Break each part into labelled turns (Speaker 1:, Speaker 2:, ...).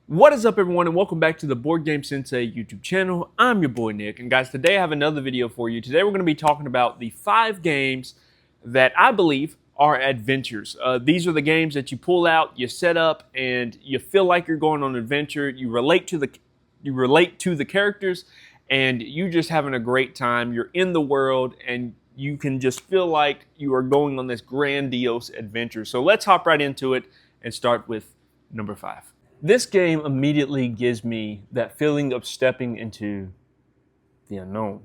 Speaker 1: What is up, everyone, and welcome back to the Board Game Sensei YouTube channel. I'm your boy Nick, and guys, today I have another video for you. Today we're going to be talking about the 5 games that I believe are adventures. These are the games that you pull out, you set up, and you feel like you're going on an adventure. You relate to the characters, and you're just having a great time. You're in the world, and you can just feel like you are going on this grandiose adventure. So let's hop right into it and start with number 5. This game immediately gives me that feeling of stepping into the unknown.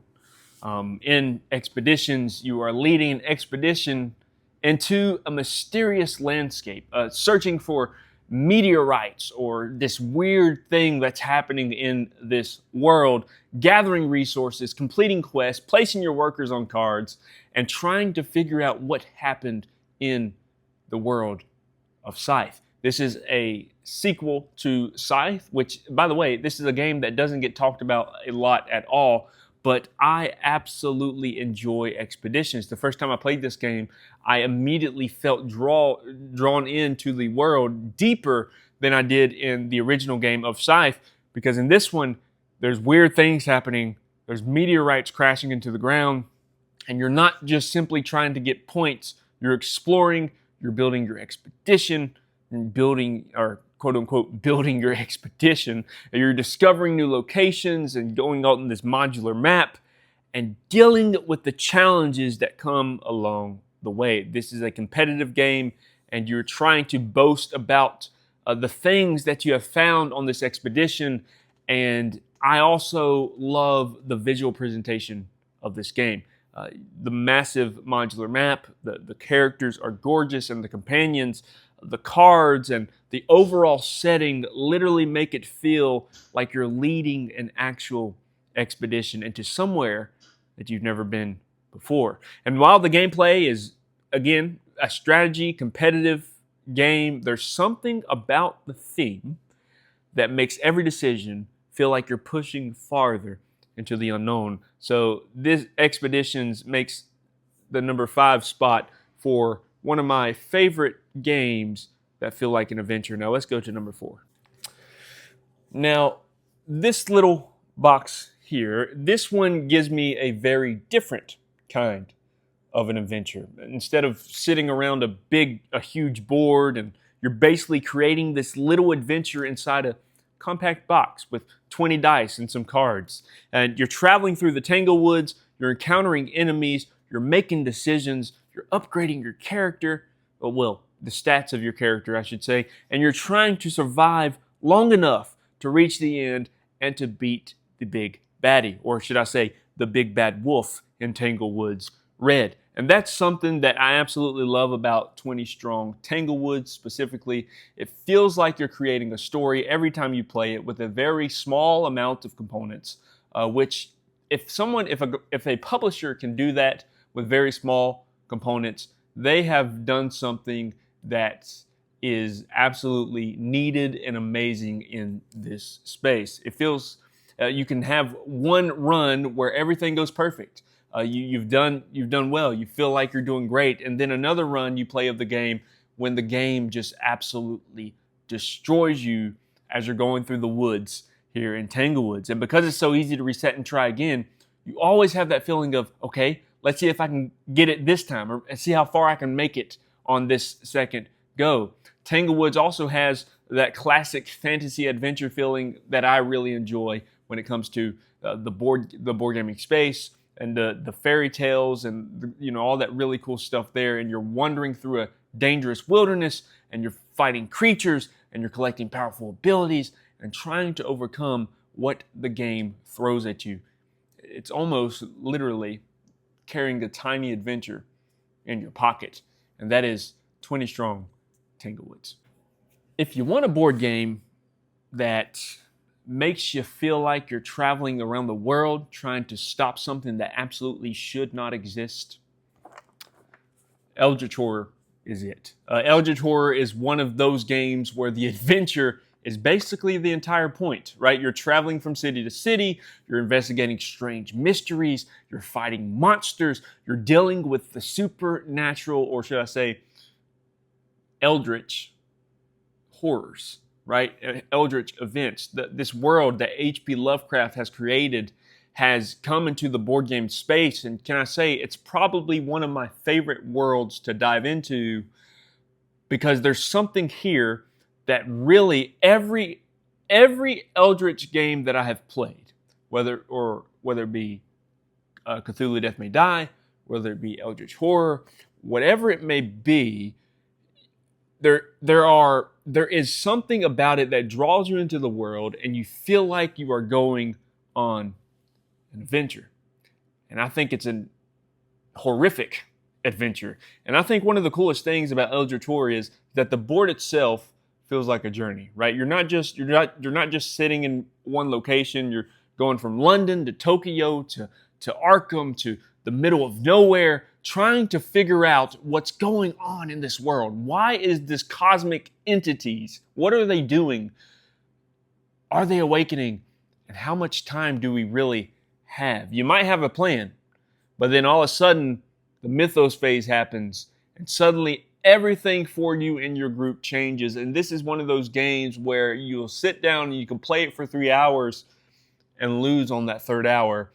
Speaker 1: In expeditions, you are leading an expedition into a mysterious landscape, searching for meteorites or this weird thing that's happening in this world, gathering resources, completing quests, placing your workers on cards, and trying to figure out what happened in the world of Scythe. This is a sequel to Scythe, which, by the way, this is a game that doesn't get talked about a lot at all, but I absolutely enjoy expeditions. The first time I played this game, I immediately felt drawn into the world deeper than I did in the original game of Scythe, because in this one, there's weird things happening, there's meteorites crashing into the ground, and you're not just simply trying to get points, you're exploring, you're building your expedition, and building, or quote unquote, building your expedition. You're discovering new locations and going out on this modular map and dealing with the challenges that come along the way. This is a competitive game, and you're trying to boast about the things that you have found on this expedition. And I also love the visual presentation of this game. The massive modular map, the characters are gorgeous, and the companions, the cards, and the overall setting literally make it feel like you're leading an actual expedition into somewhere that you've never been before. And while the gameplay is, again, a strategy, competitive game, there's something about the theme that makes every decision feel like you're pushing farther into the unknown. So this Expeditions makes the number 5 spot for one of my favorite games that feel like an adventure. Now let's go to number 4. Now, this little box here, this one gives me a very different kind of an adventure. Instead of sitting around a huge board, and you're basically creating this little adventure inside a compact box with 20 dice and some cards. And you're traveling through the Tanglewoods, you're encountering enemies, you're making decisions, you're upgrading your character, well, the stats of your character, I should say, and you're trying to survive long enough to reach the end and to beat the big baddie, or should I say, the big bad wolf in Tanglewoods Red. And that's something that I absolutely love about 20 Strong Tanglewoods specifically. It feels like you're creating a story every time you play it with a very small amount of components, which if a publisher can do that with very small components, they have done something that is absolutely needed and amazing in this space. It feels you can have one run where everything goes perfect. You've done well. You feel like you're doing great, and then another run you play of the game when the game just absolutely destroys you as you're going through the woods here in Tanglewoods. And because it's so easy to reset and try again, you always have that feeling of, okay, let's see if I can get it this time, or see how far I can make it on this second go. Tanglewoods also has that classic fantasy adventure feeling that I really enjoy when it comes to the board gaming space, and the fairy tales, and all that really cool stuff there. And you're wandering through a dangerous wilderness, and you're fighting creatures, and you're collecting powerful abilities, and trying to overcome what the game throws at you. It's almost literally carrying a tiny adventure in your pocket, and that is 20 Strong Tanglewoods. If you want a board game that makes you feel like you're traveling around the world trying to stop something that absolutely should not exist, Eldritch Horror is it. Eldritch Horror is one of those games where the adventure is basically the entire point, right? You're traveling from city to city, you're investigating strange mysteries, you're fighting monsters, you're dealing with the supernatural, or should I say, eldritch horrors right? Eldritch events. This world that H.P. Lovecraft has created has come into the board game space, and can I say it's probably one of my favorite worlds to dive into, because there's something here that really every Eldritch game that I have played, whether it be Cthulhu Death May Die, whether it be Eldritch Horror, whatever it may be, there is something about it that draws you into the world, and you feel like you are going on an adventure. And I think it's a horrific adventure. And I think one of the coolest things about Eldritch Horror is that the board itself feels like a journey, right? You're not just sitting in one location. You're going from London to Tokyo to Arkham to the middle of nowhere, trying to figure out what's going on in this world. Why is this cosmic entities? What are they doing? Are they awakening? And how much time do we really have? You might have a plan, but then all of a sudden the mythos phase happens, and suddenly everything for you in your group changes. And this is one of those games where you'll sit down and you can play it for 3 hours and lose on that third hour.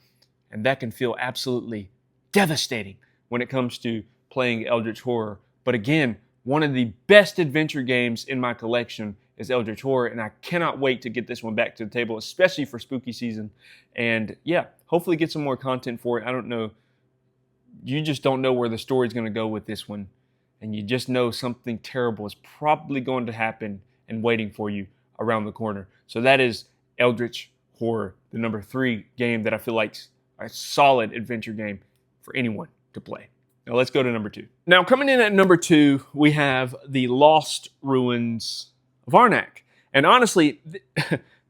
Speaker 1: And that can feel absolutely devastating when it comes to playing Eldritch Horror. But again, one of the best adventure games in my collection is Eldritch Horror, and I cannot wait to get this one back to the table, especially for spooky season. And yeah, hopefully get some more content for it. I don't know. You just don't know where the story's going to go with this one. And you just know something terrible is probably going to happen and waiting for you around the corner. So that is Eldritch Horror, the number 3 game that I feel like a solid adventure game for anyone to play. Now let's go to number 2. Now coming in at number 2, we have the Lost Ruins of Arnak. And honestly,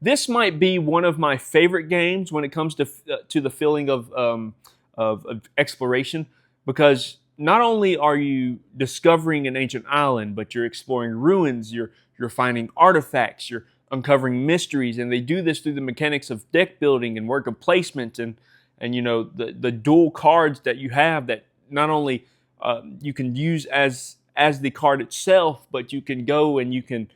Speaker 1: this might be one of my favorite games when it comes to the feeling of exploration, because not only are you discovering an ancient island, but you're exploring ruins, you're finding artifacts, you're uncovering mysteries, and they do this through the mechanics of deck building and worker placement, and you know the dual cards that you have that not only you can use as the card itself, but you can go and you can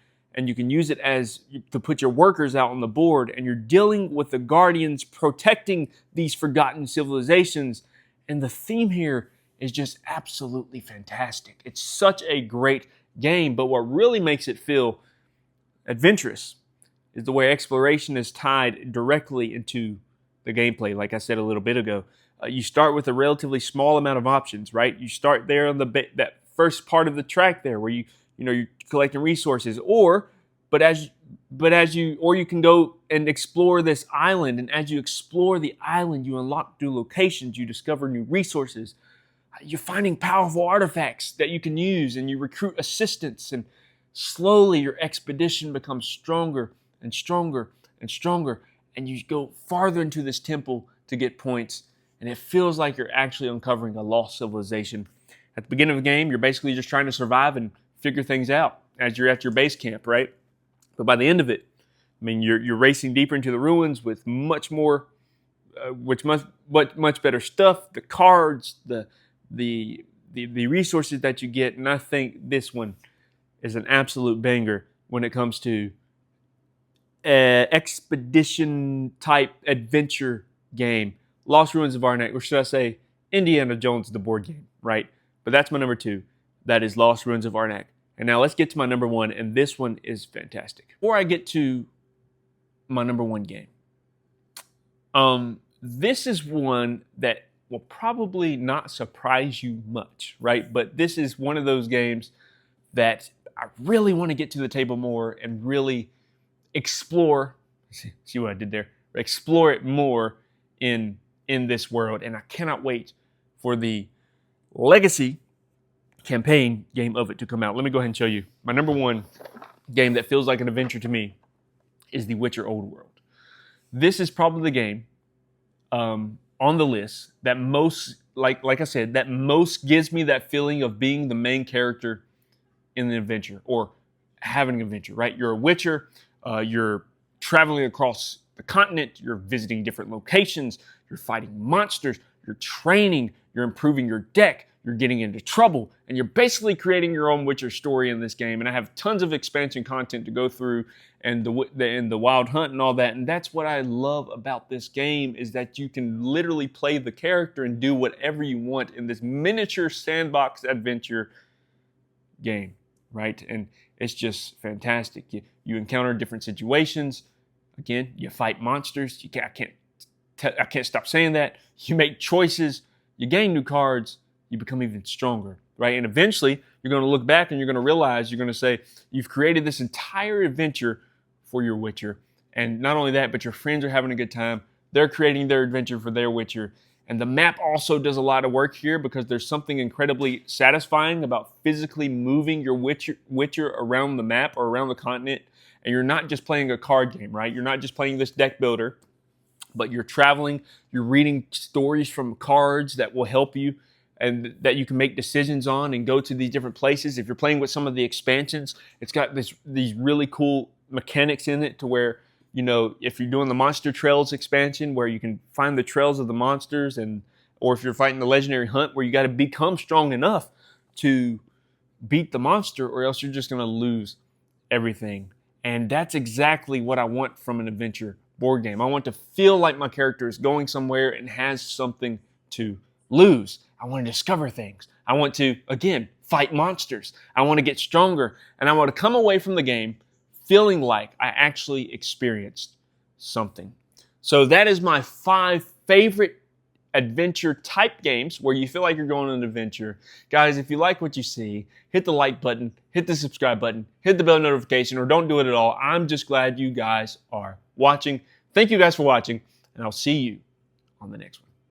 Speaker 1: use it as to put your workers out on the board, and you're dealing with the guardians protecting these forgotten civilizations. And the theme here is just absolutely fantastic. It's such a great game, but what really makes it feel adventurous is the way exploration is tied directly into the gameplay. Like I said a little bit ago, you start with a relatively small amount of options, right? You start there on that first part of the track there, where you're collecting resources, or you can go and explore this island, and as you explore the island, you unlock new locations, you discover new resources, you're finding powerful artifacts that you can use, and you recruit assistants, and slowly your expedition becomes stronger and stronger and stronger, and you go farther into this temple to get points, and it feels like you're actually uncovering a lost civilization. At the beginning of the game, you're basically just trying to survive and figure things out as you're at your base camp, right? But by the end of it, I mean, you're racing deeper into the ruins with much more, much better stuff, the cards, the resources that you get, and I think this one is an absolute banger when it comes to expedition type adventure game. Lost Ruins of Arnak, or should I say Indiana Jones, the board game, right? But that's my number 2. That is Lost Ruins of Arnak. And now let's get to my number 1, and this one is fantastic. Before I get to my number 1 game, this is one that will probably not surprise you much, right? But this is one of those games that I really want to get to the table more and really explore. See what I did there? Explore it more in this world, and I cannot wait for the Legacy campaign game of it to come out. Let me go ahead and show you. My number 1 game that feels like an adventure to me is The Witcher Old World. This is probably the game on the list that most, like I said, that most gives me that feeling of being the main character in an adventure, or having an adventure, right? You're a Witcher, you're traveling across the continent, you're visiting different locations, you're fighting monsters, you're training, you're improving your deck, you're getting into trouble, and you're basically creating your own Witcher story in this game. And I have tons of expansion content to go through, and the Wild Hunt and all that. And that's what I love about this game, is that you can literally play the character and do whatever you want in this miniature sandbox adventure game, right? And it's just fantastic. You encounter different situations. Again, you fight monsters. I can't stop saying that. You make choices. You gain new cards. You become even stronger, right? And eventually, you're going to look back and you're going to realize, you're going to say, you've created this entire adventure for your Witcher. And not only that, but your friends are having a good time. They're creating their adventure for their Witcher. And the map also does a lot of work here, because there's something incredibly satisfying about physically moving your Witcher around the map or around the continent. And you're not just playing a card game, right? You're not just playing this deck builder, but you're traveling, you're reading stories from cards that will help you and that you can make decisions on and go to these different places. If you're playing with some of the expansions, it's got these really cool mechanics in it to where, you know, if you're doing the Monster Trails expansion where you can find the trails of the monsters, or if you're fighting the Legendary Hunt where you got to become strong enough to beat the monster, or else you're just going to lose everything. And that's exactly what I want from an adventure board game. I want to feel like my character is going somewhere and has something to lose. I want to discover things. I want to, again, fight monsters. I want to get stronger. And I want to come away from the game feeling like I actually experienced something. So that is my 5 favorite adventure type games where you feel like you're going on an adventure. Guys, if you like what you see, hit the like button, hit the subscribe button, hit the bell notification, or don't do it at all. I'm just glad you guys are watching. Thank you guys for watching, and I'll see you on the next one.